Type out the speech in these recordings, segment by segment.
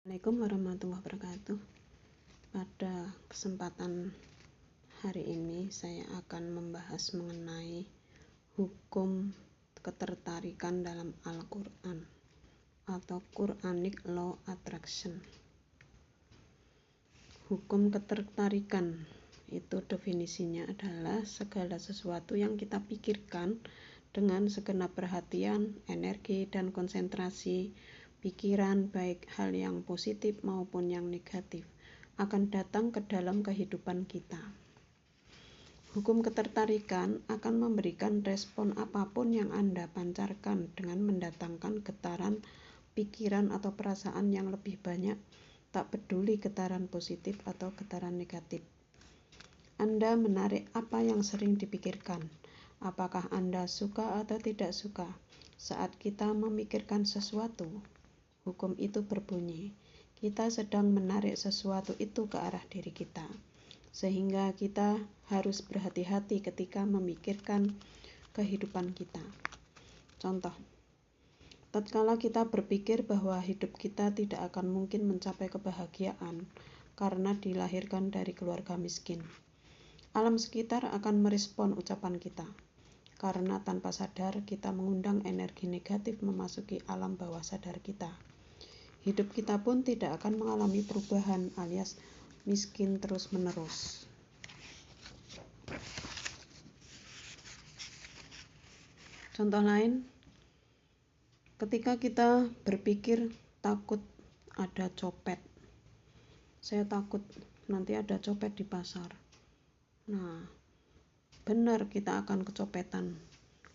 Assalamualaikum warahmatullahi wabarakatuh. Pada kesempatan hari ini saya akan membahas mengenai hukum ketertarikan dalam Al-Quran atau Quranic Law Attraction. Hukum ketertarikan itu definisinya adalah segala sesuatu yang kita pikirkan dengan segenap perhatian, energi, dan konsentrasi pikiran, baik hal yang positif maupun yang negatif, akan datang ke dalam kehidupan kita. Hukum ketertarikan akan memberikan respon apapun yang Anda pancarkan dengan mendatangkan getaran pikiran atau perasaan yang lebih banyak, tak peduli getaran positif atau getaran negatif. Anda menarik apa yang sering dipikirkan. Apakah Anda suka atau tidak suka? Saat kita memikirkan sesuatu, hukum itu berbunyi, kita sedang menarik sesuatu itu ke arah diri kita. Sehingga kita harus berhati-hati ketika memikirkan kehidupan kita. Contoh, tatkala kita berpikir bahwa hidup kita tidak akan mungkin mencapai kebahagiaan karena dilahirkan dari keluarga miskin, alam sekitar akan merespon ucapan kita. Karena tanpa sadar kita mengundang energi negatif memasuki alam bawah sadar kita. Hidup kita pun tidak akan mengalami perubahan alias miskin terus-menerus. Contoh lain, ketika kita berpikir takut ada copet. Saya takut nanti ada copet di pasar. Nah, benar kita akan kecopetan.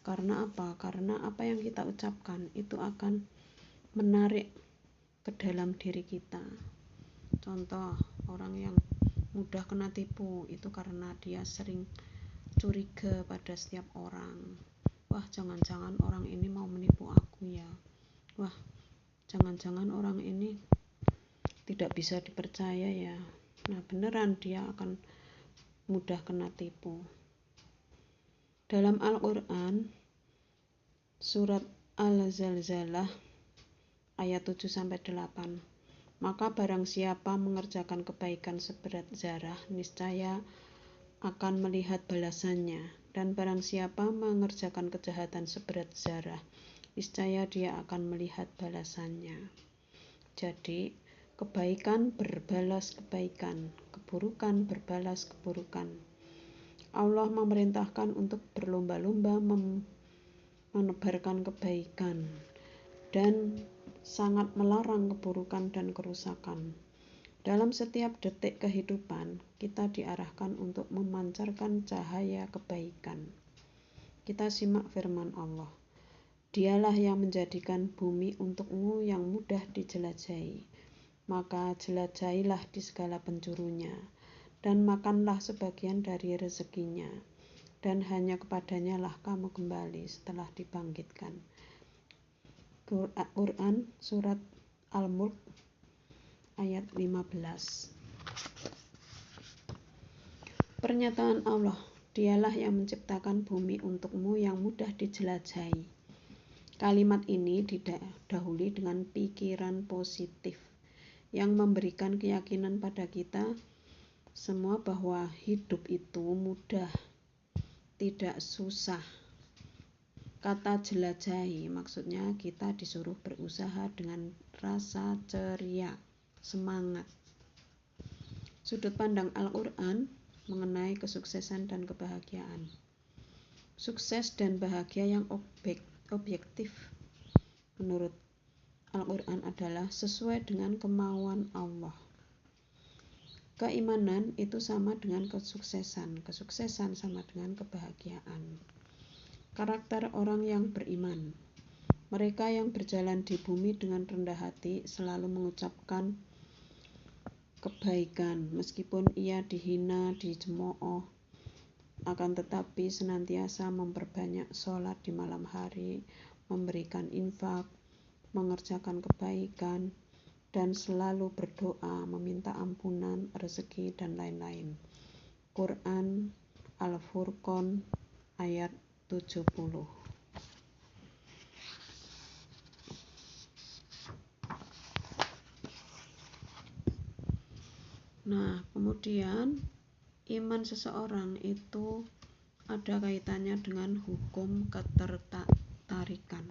Karena apa? Karena apa yang kita ucapkan itu akan menarik ke dalam diri kita. Contoh, orang yang mudah kena tipu itu karena dia sering curiga pada setiap orang. Wah, jangan-jangan orang ini mau menipu aku ya. Wah, jangan-jangan orang ini tidak bisa dipercaya ya. Nah, beneran dia akan mudah kena tipu. Dalam Al-Quran, surat Al-Zalzalah ayat 7-8, maka barang siapa mengerjakan kebaikan seberat zarah, niscaya akan melihat balasannya, dan barang siapa mengerjakan kejahatan seberat zarah, niscaya dia akan melihat balasannya. Jadi, kebaikan berbalas kebaikan, keburukan berbalas keburukan. Allah memerintahkan untuk berlomba-lomba menebarkan kebaikan dan sangat melarang keburukan dan kerusakan. Dalam setiap detik kehidupan, kita diarahkan untuk memancarkan cahaya kebaikan. Kita simak firman Allah. Dialah yang menjadikan bumi untukmu yang mudah dijelajahi. Maka jelajahilah di segala penjurunya, dan makanlah sebagian dari rezekinya, dan hanya kepadanya lah kamu kembali setelah dibangkitkan. Quran surat Al-Mulk ayat 15. Pernyataan Allah, dialah yang menciptakan bumi untukmu yang mudah dijelajahi. Kalimat ini didahului dengan pikiran positif yang memberikan keyakinan pada kita semua bahwa hidup itu mudah, tidak susah. Kata jelajahi maksudnya kita disuruh berusaha dengan rasa ceria, semangat. Sudut pandang Al-Quran mengenai kesuksesan dan kebahagiaan. Sukses dan bahagia yang objektif menurut Al-Quran adalah sesuai dengan kemauan Allah. Keimanan itu sama dengan kesuksesan, kesuksesan sama dengan kebahagiaan. Karakter orang yang beriman. Mereka yang berjalan di bumi dengan rendah hati selalu mengucapkan kebaikan meskipun ia dihina, dicemooh, akan tetapi senantiasa memperbanyak sholat di malam hari, memberikan infak, mengerjakan kebaikan, dan selalu berdoa, meminta ampunan, rezeki, dan lain-lain. Quran Al-Furqan ayat 70. Nah, kemudian iman seseorang itu ada kaitannya dengan hukum ketertarikan.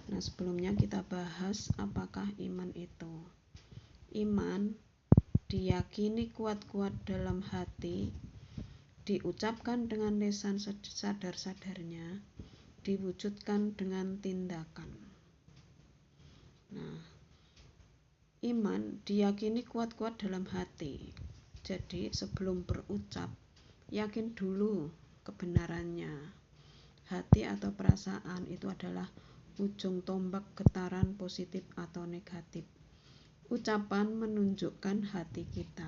Nah, sebelumnya kita bahas apakah iman itu. Iman diyakini kuat-kuat dalam hati, diucapkan dengan lisan sadar-sadarnya, diwujudkan dengan tindakan. Nah, iman diyakini kuat-kuat dalam hati. Jadi sebelum berucap, yakin dulu kebenarannya. Hati atau perasaan itu adalah ujung tombak getaran positif atau negatif. Ucapan menunjukkan hati kita.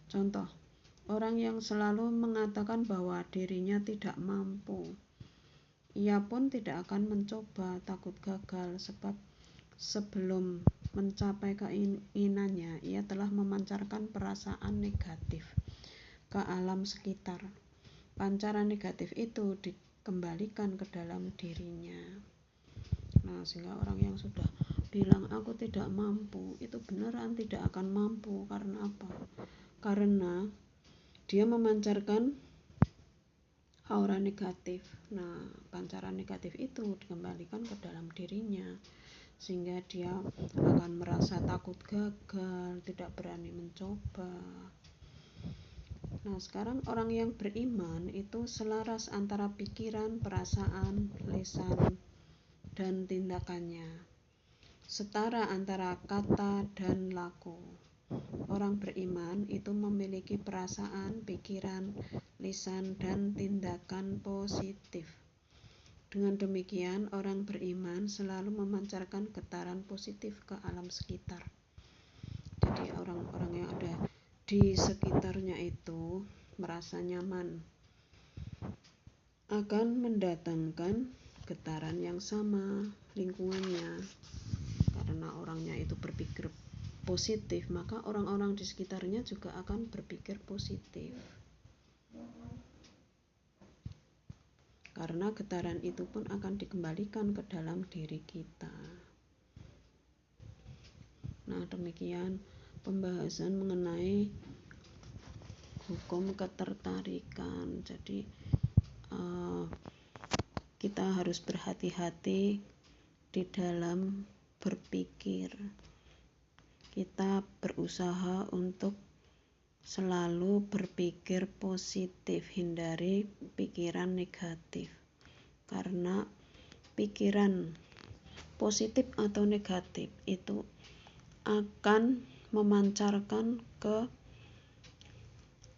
Contoh, orang yang selalu mengatakan bahwa dirinya tidak mampu, ia pun tidak akan mencoba, takut gagal, sebab sebelum mencapai keinginannya, ia telah memancarkan perasaan negatif ke alam sekitar. Pancaran negatif itu dikembalikan ke dalam dirinya. Nah, sehingga orang yang sudah bilang aku tidak mampu, itu beneran tidak akan mampu. Karena apa? Karena dia memancarkan aura negatif. Nah, pancaran negatif itu dikembalikan ke dalam dirinya, sehingga dia akan merasa takut gagal, tidak berani mencoba. Nah, sekarang orang yang beriman itu selaras antara pikiran, perasaan, lisan, dan tindakannya, setara antara kata dan laku. Orang beriman itu memiliki perasaan, pikiran, lisan, dan tindakan positif. Dengan demikian, orang beriman selalu memancarkan getaran positif ke alam sekitar. Jadi orang-orang yang ada di sekitarnya itu merasa nyaman, akan mendatangkan getaran yang sama lingkungannya. Karena orangnya itu berpikir positif, maka orang-orang di sekitarnya juga akan berpikir positif. Karena getaran itu pun akan dikembalikan ke dalam diri kita. Nah, demikian pembahasan mengenai hukum ketertarikan. Jadi kita harus berhati-hati di dalam berpikir. Kita berusaha untuk selalu berpikir positif, hindari pikiran negatif. Karena pikiran positif atau negatif itu akan memancarkan ke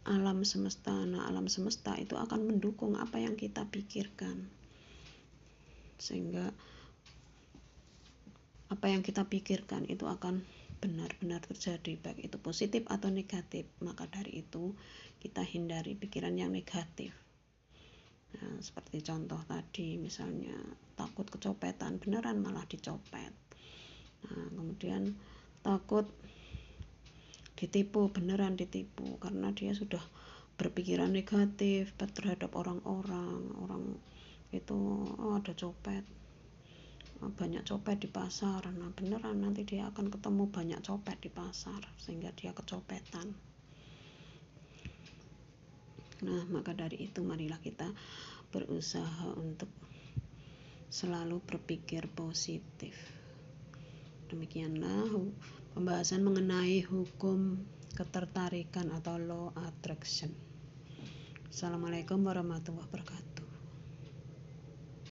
alam semesta. Nah, alam semesta itu akan mendukung apa yang kita pikirkan. Sehingga apa yang kita pikirkan itu akan benar-benar terjadi, baik itu positif atau negatif. Maka dari itu kita hindari pikiran yang negatif. Nah, seperti contoh tadi, misalnya takut kecopetan, beneran malah dicopet. Nah, kemudian takut ditipu, beneran ditipu, karena dia sudah berpikiran negatif terhadap orang-orang. Orang itu ada copet, banyak copet di pasar. Nah, beneran nanti dia akan ketemu banyak copet di pasar, sehingga dia kecopetan. Nah, maka dari itu marilah kita berusaha untuk selalu berpikir positif. Demikianlah pembahasan mengenai hukum ketertarikan atau law attraction. Assalamualaikum warahmatullahi wabarakatuh.